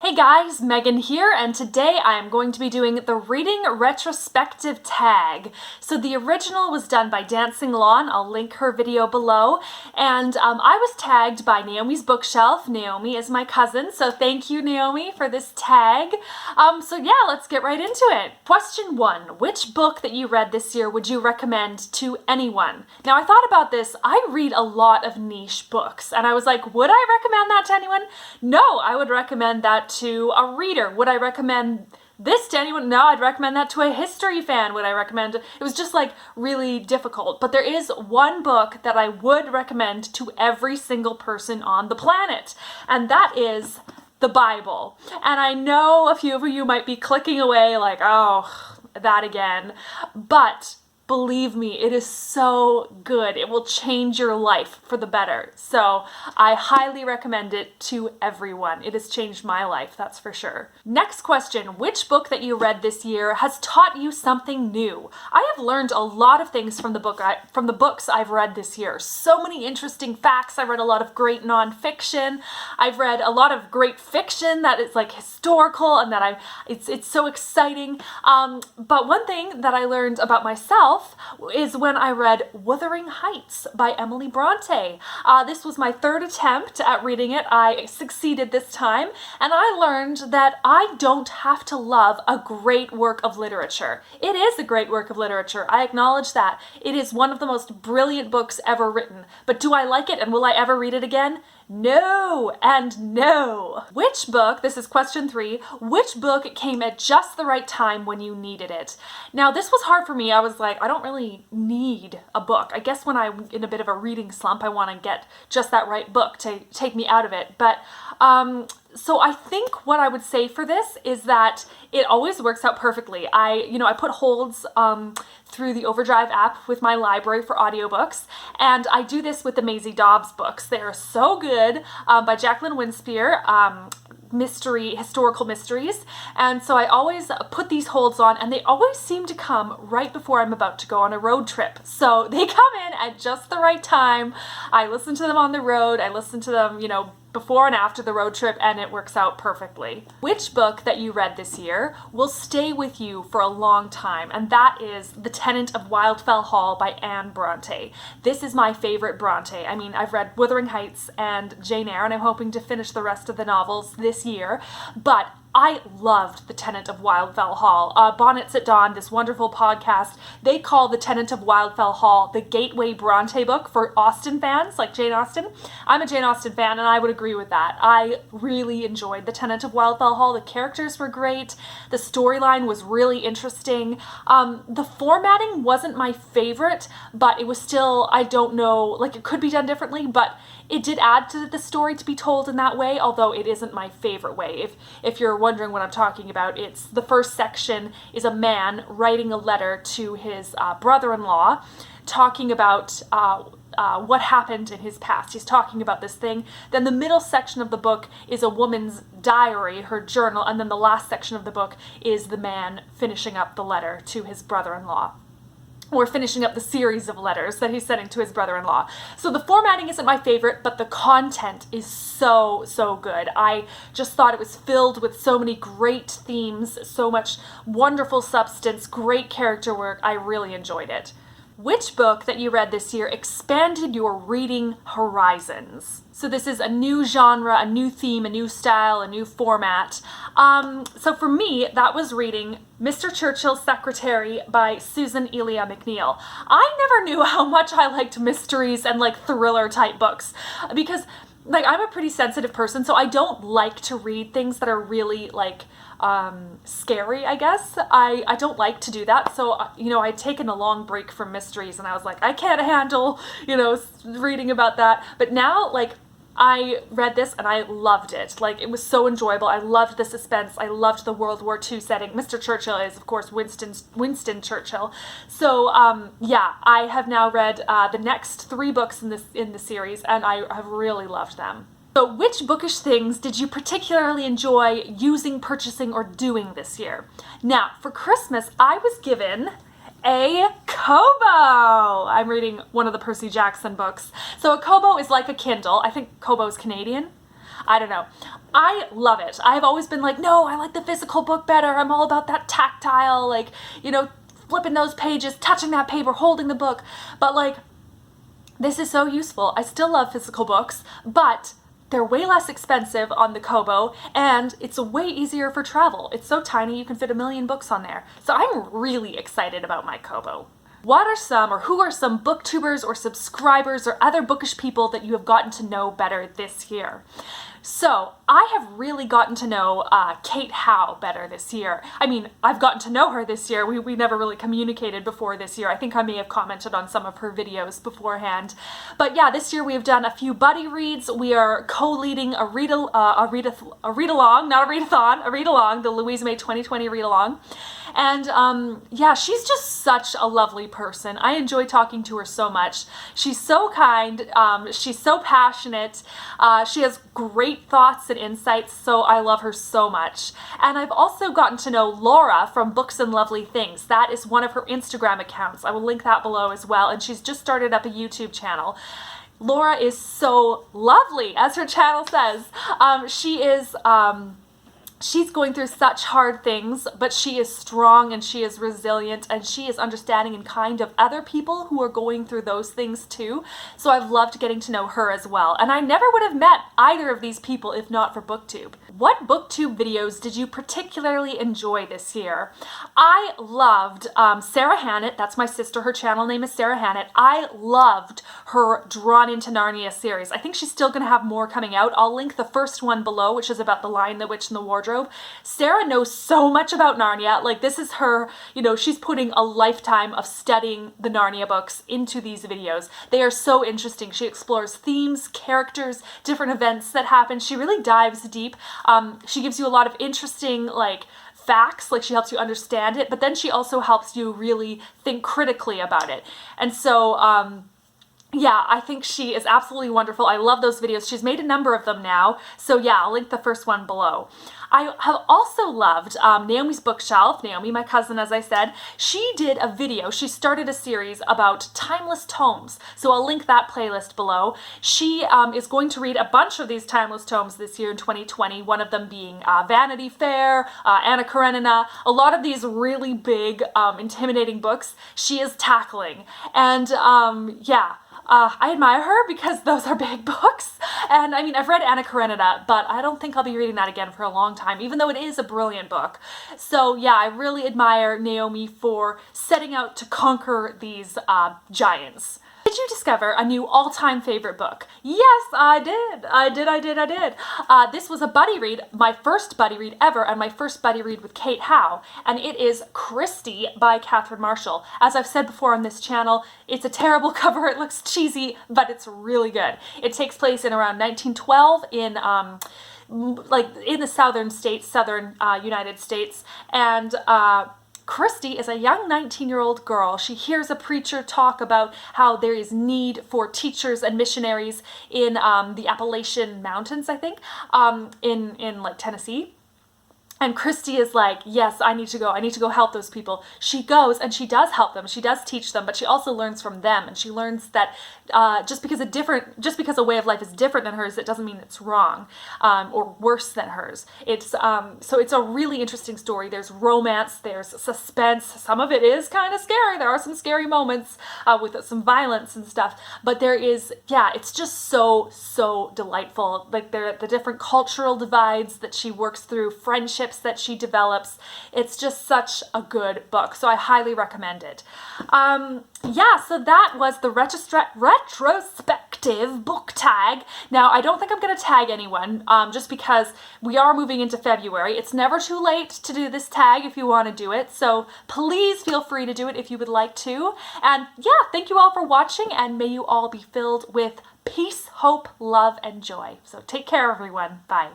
Hey guys, Megan here, and today I am going to be doing the Reading Retrospective Tag. So the original was done by Dancing Lawn. I'll link her video below. And I was tagged by Naomi's Bookshelf. Naomi is my cousin, so thank you, Naomi, for this tag. So yeah, let's get right into it. Question 1. Which book that you read this year would you recommend to anyone? Now, I thought about this. I read a lot of niche books, and I was like, would I recommend that to anyone? No, I would recommend that to a reader. Would I recommend this to anyone? No, I'd recommend that to a history fan. Would I recommend? It was just like really difficult. But there is one book that I would recommend to every single person on the planet, and that is the Bible. And I know a few of you might be clicking away like, oh, that again. But believe me, it is so good. It will change your life for the better. So I highly recommend it to everyone. It has changed my life, that's for sure. Next question, which book that you read this year has taught you something new? I have learned a lot of things from the books I've read this year. So many interesting facts. I read a lot of great nonfiction. I've read a lot of great fiction that is like historical and that it's so exciting. But one thing that I learned about myself is when I read Wuthering Heights by Emily Bronte. This was my third attempt at reading it. I succeeded this time, and I learned that I don't have to love a great work of literature. It is a great work of literature. I acknowledge that. It is one of the most brilliant books ever written. But do I like it, and will I ever read it again? No and no. Which book, this is question 3, which book came at just the right time when you needed it? Now, this was hard for me. I was like, I don't really need a book. I guess when I'm in a bit of a reading slump, I want to get just that right book to take me out of it. But so I think what I would say for this is that it always works out perfectly. I put holds through the Overdrive app with my library for audiobooks, and I do this with the Maisie Dobbs books. They are so good, by Jacqueline Winspear, historical mysteries, and so I always put these holds on, and they always seem to come right before I'm about to go on a road trip. So they come in at just the right time. I listen to them on the road. I listen to them, before and after the road trip, and it works out perfectly. Which book that you read this year will stay with you for a long time? And that is The Tenant of Wildfell Hall by Anne Bronte. This is my favorite Bronte. I mean, I've read Wuthering Heights and Jane Eyre, and I'm hoping to finish the rest of the novels this year, but I loved The Tenant of Wildfell Hall. Bonnets at Dawn, this wonderful podcast, they call The Tenant of Wildfell Hall the gateway Bronte book for Austen fans, like Jane Austen. I'm a Jane Austen fan, and I would agree with that. I really enjoyed The Tenant of Wildfell Hall. The characters were great. The storyline was really interesting. The formatting wasn't my favorite, but it was still, I don't know, like it could be done differently, but it did add to the story to be told in that way, although it isn't my favorite way. If you're wondering what I'm talking about, it's the first section is a man writing a letter to his brother-in-law, talking about what happened in his past. He's talking about this thing. Then the middle section of the book is a woman's diary, her journal, and then the last section of the book is the man finishing up the letter to his brother-in-law. Or finishing up the series of letters that he's sending to his brother-in-law. So the formatting isn't my favorite, but the content is so good. I just thought it was filled with so many great themes, so much wonderful substance, great character work. I really enjoyed it. Which book that you read this year expanded your reading horizons? So this is a new genre, a new theme, a new style, a new format. So for me, that was reading Mr. Churchill's Secretary by Susan Elia McNeill. I never knew how much I liked mysteries and like thriller type books because I'm a pretty sensitive person, so I don't like to read things that are really scary, I guess. I don't like to do that. So, I'd taken a long break from mysteries and I was like, I can't handle, reading about that. But now, I read this and I loved it. It was so enjoyable. I loved the suspense. I loved the World War II setting. Mr. Churchill is, of course, Winston Churchill. So, I have now read the next 3 books in the series, and I have really loved them. So which bookish things did you particularly enjoy using, purchasing, or doing this year? Now, for Christmas, I was given a Kobo. I'm reading one of the Percy Jackson books. So a Kobo is like a Kindle. I think Kobo's Canadian. I don't know. I love it. I've always been like, no, I like the physical book better. I'm all about that tactile, like, you know, flipping those pages, touching that paper, holding the book. But like, this is so useful. I still love physical books, but they're way less expensive on the Kobo, and it's way easier for travel. It's so tiny, you can fit 1 million books on there. So I'm really excited about my Kobo. What are some, or who are some booktubers or subscribers or other bookish people that you have gotten to know better this year? So I have really gotten to know Kate Howe better this year. I mean, I've gotten to know her this year. We never really communicated before this year. I think I may have commented on some of her videos beforehand. But yeah, this year we have done a few buddy reads. We are co-leading a read-along, not a readathon, a read-along, the Louise May 2020 read-along. And yeah, she's just such a lovely person. I enjoy talking to her so much. She's so kind. She's so passionate. She has great thoughts and insights, so I love her so much. And I've also gotten to know Laura from Books and Lovely Things. That is one of her Instagram accounts. I will link that below as well. And she's just started up a YouTube channel. Laura is so lovely, as her channel says. She's going through such hard things, but she is strong and she is resilient and she is understanding and kind of other people who are going through those things too. So I've loved getting to know her as well. And I never would have met either of these people if not for Booktube. What Booktube videos did you particularly enjoy this year? I loved Sarah Hannett. That's my sister. Her channel name is Sarah Hannett. I loved her Drawn into Narnia series. I think she's still going to have more coming out. I'll link the first one below, which is about the Lion, the Witch, and the Wardrobe. Sarah knows so much about Narnia. Like, this is her, you know, she's putting a lifetime of studying the Narnia books into these videos. They are so interesting. She explores themes, characters, different events that happen. She really dives deep. She gives you a lot of interesting, like, facts, like she helps you understand it, but then she also helps you really think critically about it. And so, yeah, I think she is absolutely wonderful. I love those videos. She's made a number of them now. So yeah, I'll link the first one below. I have also loved Naomi's Bookshelf. Naomi, my cousin, as I said, she did a video. She started a series about timeless tomes. So I'll link that playlist below. She is going to read a bunch of these timeless tomes this year in 2020, one of them being Vanity Fair, Anna Karenina, a lot of these really big, intimidating books she is tackling. And yeah. I admire her because those are big books. And I mean, I've read Anna Karenina, but I don't think I'll be reading that again for a long time, even though it is a brilliant book. So yeah, I really admire Naomi for setting out to conquer these giants. Did you discover a new all-time favorite book? Yes, I did. I did. This was a buddy read, my first buddy read ever, and my first buddy read with Kate Howe, and it is Christie by Catherine Marshall. As I've said before on this channel, it's a terrible cover. It looks cheesy, but it's really good. It takes place in around 1912 in like in the southern United States, and Christie is a young 19-year-old girl. She hears a preacher talk about how there is need for teachers and missionaries in the Appalachian Mountains, I think, in like Tennessee. And Christie is like, yes, I need to go help those people. She goes and she does help them. She does teach them, but she also learns from them. And she learns that just because a way of life is different than hers, it doesn't mean it's wrong or worse than hers. So it's a really interesting story. There's romance, there's suspense. Some of it is kind of scary. There are some scary moments with some violence and stuff. But there is, yeah, it's just so delightful. Like the different cultural divides that she works through, friendships that she develops. It's just such a good book, so I highly recommend it. Yeah, so that was the retrospective book tag. Now, I don't think I'm going to tag anyone, just because we are moving into February. It's never too late to do this tag if you want to do it, so please feel free to do it if you would like to. And yeah, thank you all for watching, and may you all be filled with peace, hope, love, and joy. So take care, everyone. Bye.